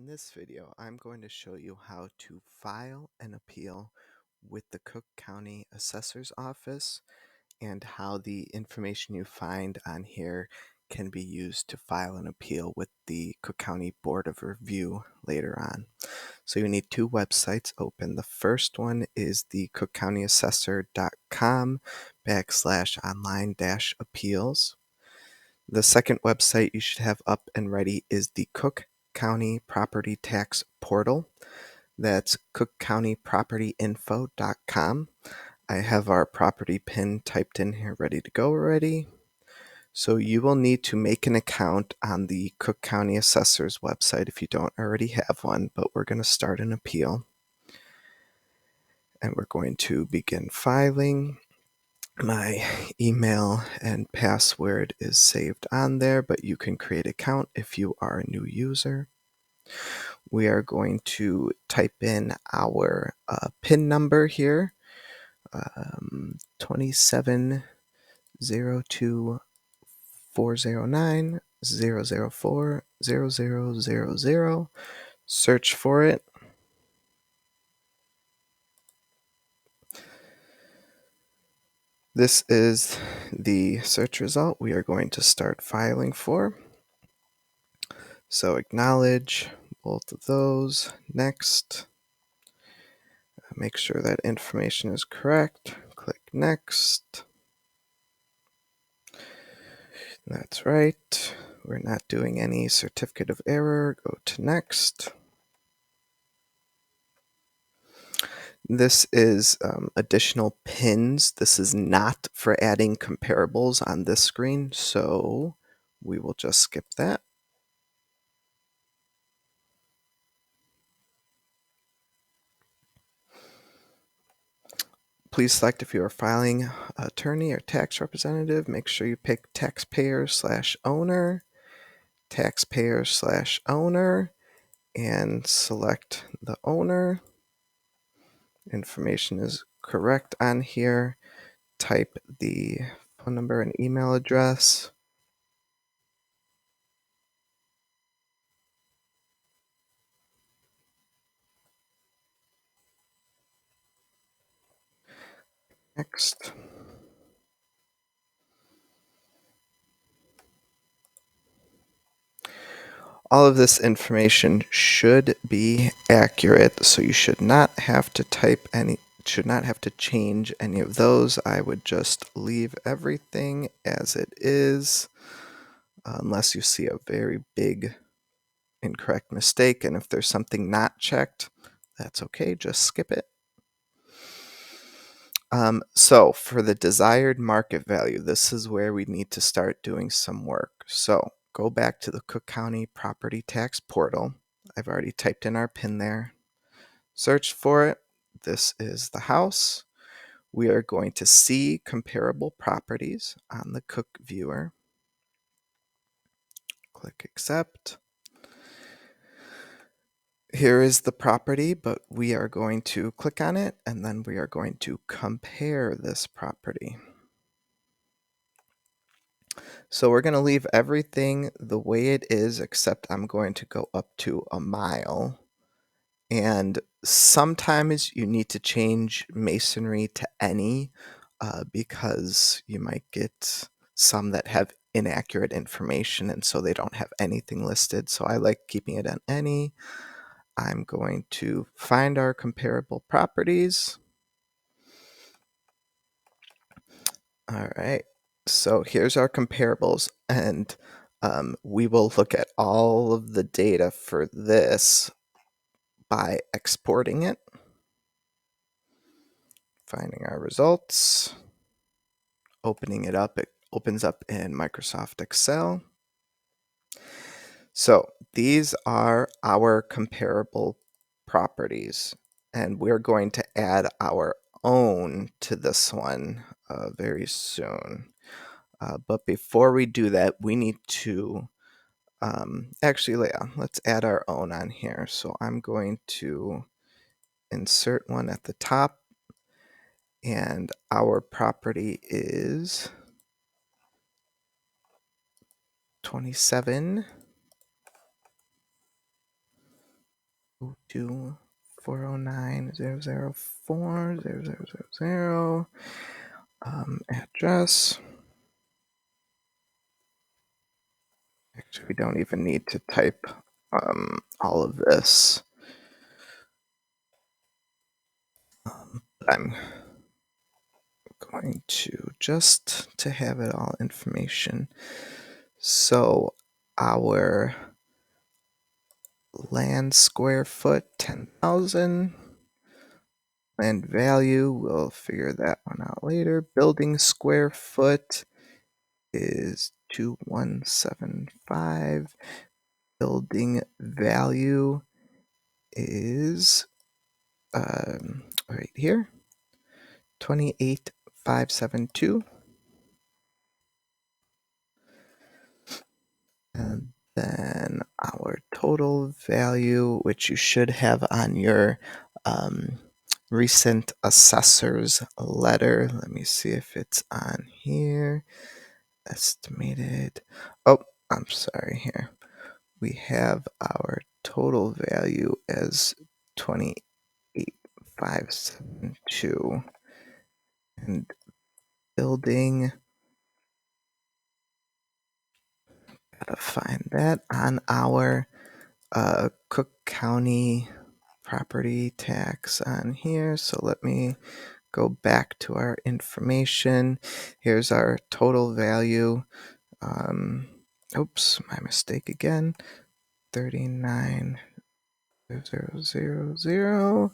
In this video, I'm going to show you how to file an appeal with the Cook County Assessor's Office and how the information you find on here can be used to file an appeal with the Cook County Board of Review later on. So you need two websites open. The first one is the cookcountyassessor.com/online-appeals. The second website you should have up and ready is the Cook County Property Tax Portal. That's cookcountypropertyinfo.com. I have our property pin typed in here ready to go already. So you will need to make an account on the Cook County Assessor's website if you don't already have one, but we're going to start an appeal. And we're going to begin filing. My email and password is saved on there, but you can create an account if you are a new user. We are going to type in our PIN number here, 2702409004000. Search for it. This is the search result we are going to start filing for. So acknowledge both of those. Next. Make sure that information is correct. Click next. That's right. We're not doing any certificate of error. Go to next. This is additional pins. This is not for adding comparables on this screen, so we will just skip that. Please select if you are filing attorney or tax representative. Make sure you pick taxpayer/owner, taxpayer/owner, and select the owner. Information is correct on here. Type the phone number and email address. Next. All of this information should be accurate, so you should not have to change any of those. I would just leave everything as it is, unless you see a very big incorrect mistake, and if there's something not checked, that's okay, just skip it. So for the desired market value, this is where we need to start doing some work. So go back to the Cook County Property Tax Portal. I've already typed in our PIN there. Search for it. This is the house. We are going to see comparable properties on the Cook viewer. Click accept. Here is the property, but we are going to click on it and then we are going to compare this property. So we're going to leave everything the way it is, except I'm going to go up to a mile. And sometimes you need to change masonry to any because you might get some that have inaccurate information and so they don't have anything listed. So I like keeping it on any. I'm going to find our comparable properties. All right. So here's our comparables, and we will look at all of the data for this by exporting it, finding our results, opening it up. It opens up in Microsoft Excel. So these are our comparable properties, and we're going to add our own to this one very soon. But before we do that, we need to actually, yeah, let's add our own on here. So I'm going to insert one at the top, and our property is 27 02 409 004 0000. Address. Actually, we don't even need to type all of this. I'm going to just to have it all information. So our land square foot 10,000. Land value, we'll figure that one out later. Building square foot is 2175. Building value is right here, 28572. And then our total value, which you should have on your recent assessor's letter. Let me see if it's on here. Estimated. Oh, I'm sorry here. We have our total value as 28572. And building, gotta find that on our Cook County property tax on here. So let me go back to our information. Here's our total value. Oops, my mistake again. 39,000.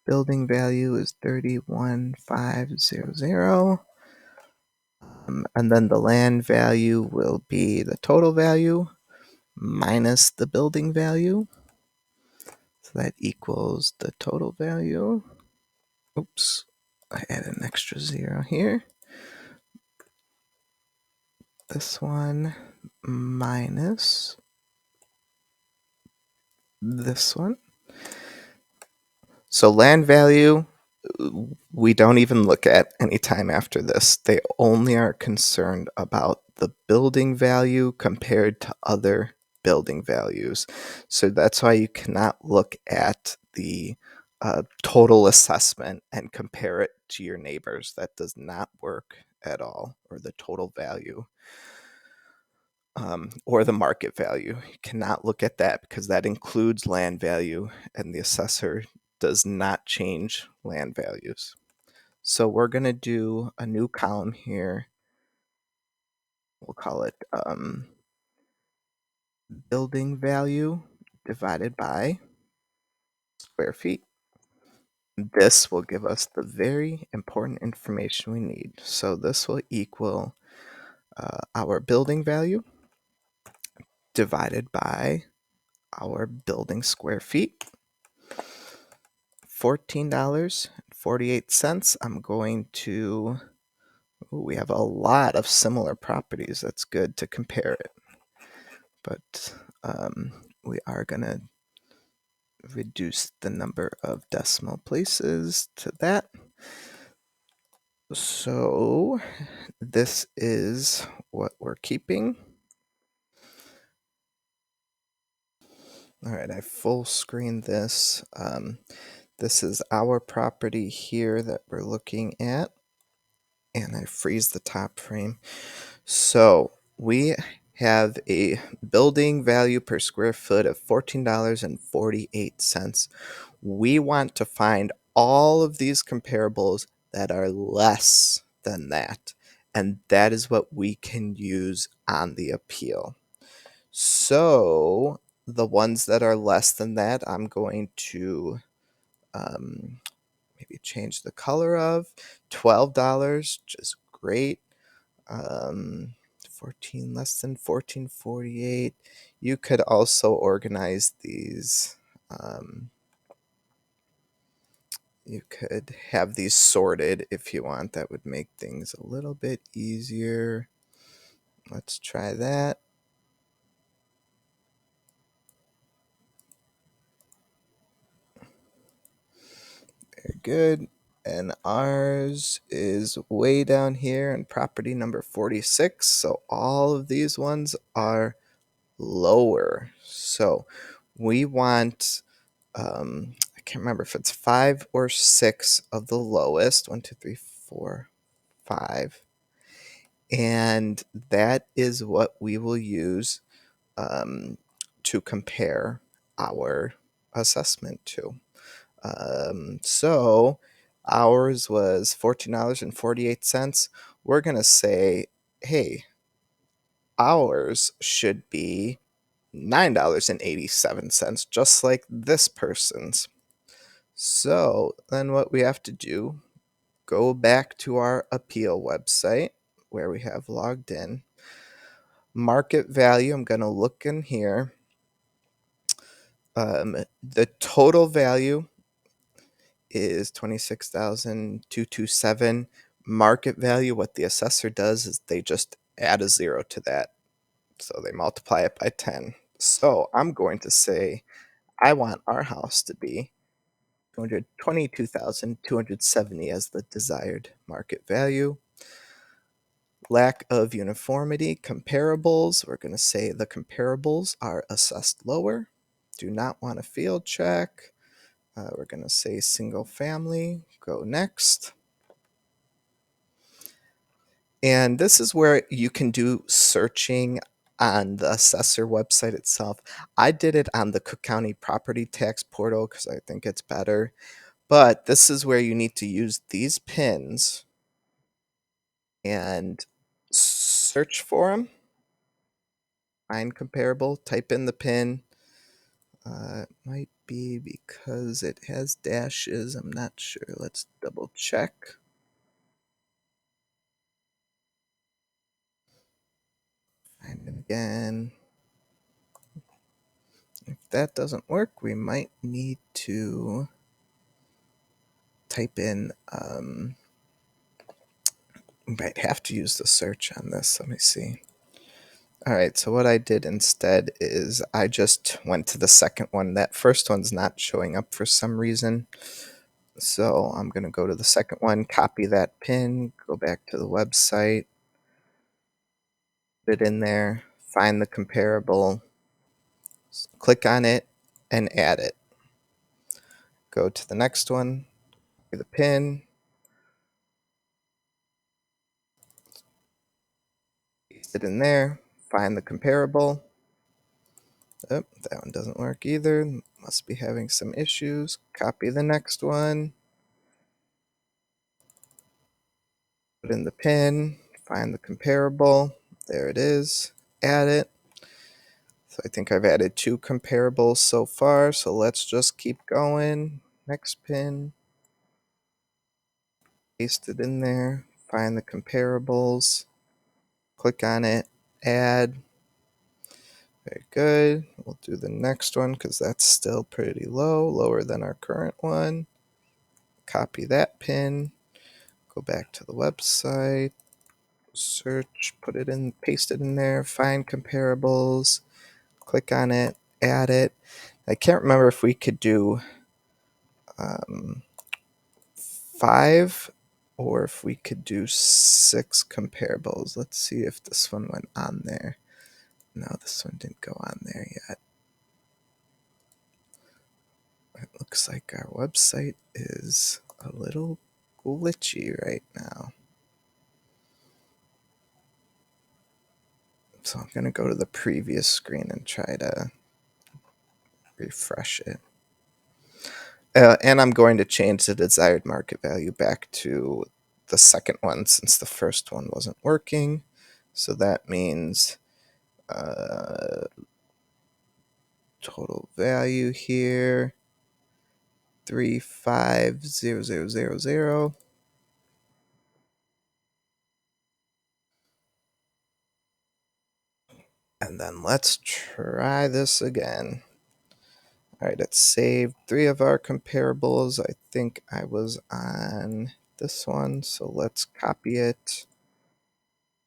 Building value is 31,500. And then the land value will be the total value minus the building value. So that equals the total value. Oops, I added an extra 0 here. This one minus this one. So land value, we don't even look at anytime after this. They only are concerned about the building value compared to other building values. So that's why you cannot look at the total assessment and compare it to your neighbors. That does not work at all, or the total value. Or the market value. You cannot look at that because that includes land value, and the assessor does not change land values. So we're going to do a new column here. We'll call it building value divided by square feet. This will give us the very important information we need. So this will equal our building value divided by our building square feet. $14.48. I'm going to, we have a lot of similar properties. That's good to compare it. But we are going to reduce the number of decimal places to that. So this is what we're keeping. All right, I full screen this. This is our property here that we're looking at. And I freeze the top frame. So we have a building value per square foot of $14.48. We want to find all of these comparables that are less than that. And that is what we can use on the appeal. So the ones that are less than that, I'm going to maybe change the color of $12, just great. 14 less than 1448. You could also organize these. You could have these sorted if you want. That would make things a little bit easier. Let's try that. Very good. And ours is way down here in property number 46. So all of these ones are lower. So we want I can't remember if it's 5 or 6 of the lowest. 1, 2, 3, 4, 5. And that is what we will use to compare our assessment to. So ours was $14.48. We're going to say, hey, ours should be $9.87, just like this person's. So then what we have to do, go back to our appeal website where we have logged in. Market value, I'm going to look in here. The total value is 26,227. Market value, what the assessor does is they just add a zero to that. So they multiply it by 10. So I'm going to say I want our house to be 222,270 as the desired market value. Lack of uniformity, comparables. We're going to say the comparables are assessed lower. Do not want a field check. We're going to say single family. Go next. And this is where you can do searching on the assessor website itself. I did it on the Cook County Property Tax Portal because I think it's better. But this is where you need to use these pins and search for them. Find comparable, type in the pin. It might be because it has dashes. I'm not sure. Let's double check. Find it again. If that doesn't work, we might need to type in, we might have to use the search on this. Let me see. All right, so what I did instead is I just went to the second one. That first one's not showing up for some reason. So I'm going to go to the second one, copy that pin, go back to the website, put it in there, find the comparable, click on it, and add it. Go to the next one, copy the pin, paste it in there, find the comparable. Oh, that one doesn't work either. Must be having some issues. Copy the next one, put in the pin, find the comparable. There it is. Add it. So I think I've added 2 comparables so far. So let's just keep going. Next pin. Paste it in there. Find the comparables. Click on it. Add. Very good. We'll do the next one because that's still pretty low, lower than our current one. Copy that pin. Go back to the website. Search, put it in, paste it in there, find comparables, click on it, add it. I can't remember if we could do 5 or if we could do 6 comparables. Let's see if this one went on there. No, this one didn't go on there yet. It looks like our website is a little glitchy right now. So I'm going to go to the previous screen and try to refresh it. And I'm going to change the desired market value back to the second one since the first one wasn't working. So that means total value here 350,000. And then let's try this again. All right, it's saved 3 of our comparables. I think I was on this one, so let's copy it.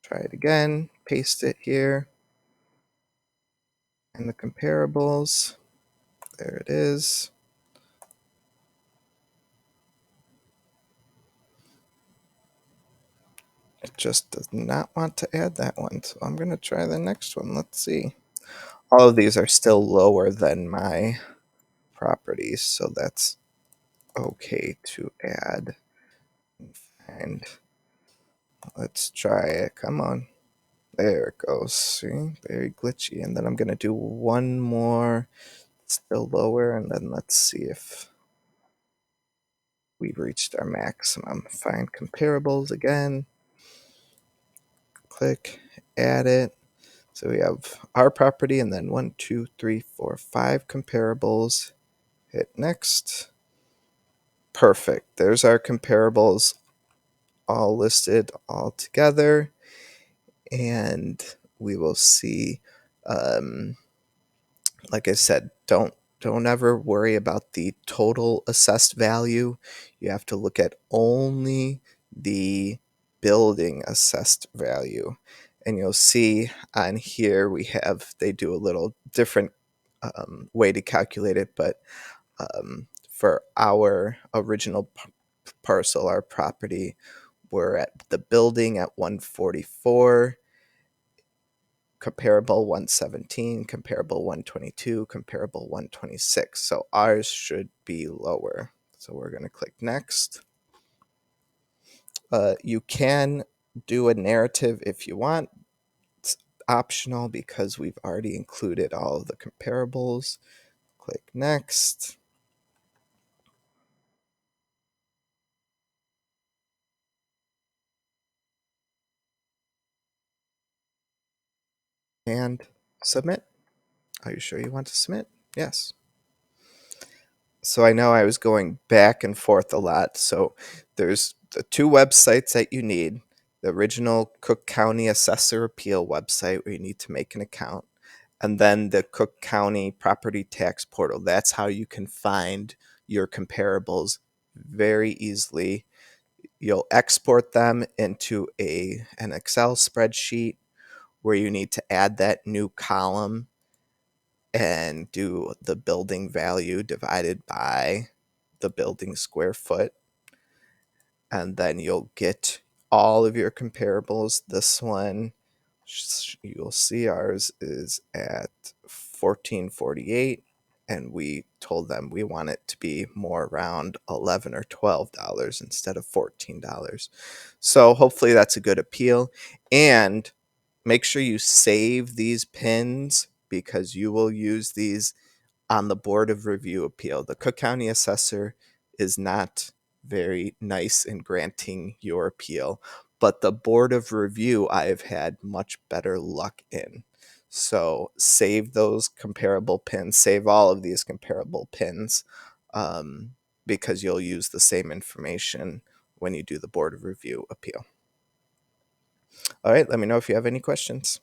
Try it again, paste it here. And the comparables, there it is. It just does not want to add that one, so I'm going to try the next one. Let's see. All of these are still lower than my properties, so that's okay to add. And let's try it. Come on. There it goes. See? Very glitchy. And then I'm going to do one more, still lower, and then let's see if we've reached our maximum. Find comparables again. Click, add it. So we have our property and then 1, 2, 3, 4, 5 comparables. Hit next. Perfect. There's our comparables all listed all together. And we will see, like I said, don't ever worry about the total assessed value. You have to look at only the building assessed value. And you'll see on here they do a little different way to calculate it, but for our original parcel, our property, we're at the building at 144, comparable 117, comparable 122, comparable 126. So ours should be lower. So we're going to click next. You can do a narrative if you want. It's optional because we've already included all of the comparables. Click next. And submit. Are you sure you want to submit? Yes. So I know I was going back and forth a lot. So there's the two websites that you need. The original Cook County Assessor Appeal website where you need to make an account, and then the Cook County Property Tax Portal. That's how you can find your comparables very easily. You'll export them into an Excel spreadsheet where you need to add that new column and do the building value divided by the building square foot. And then you'll get all of your comparables. This one, you'll see ours is at 1448, and we told them we want it to be more around $11 or $12 instead of $14. So hopefully that's a good appeal. And make sure you save these pins because you will use these on the Board of Review appeal. The Cook County Assessor is not very nice in granting your appeal, but the Board of Review I have had much better luck in. So save those comparable pins, save all of these comparable pins, because you'll use the same information when you do the Board of Review appeal. All right, let me know if you have any questions.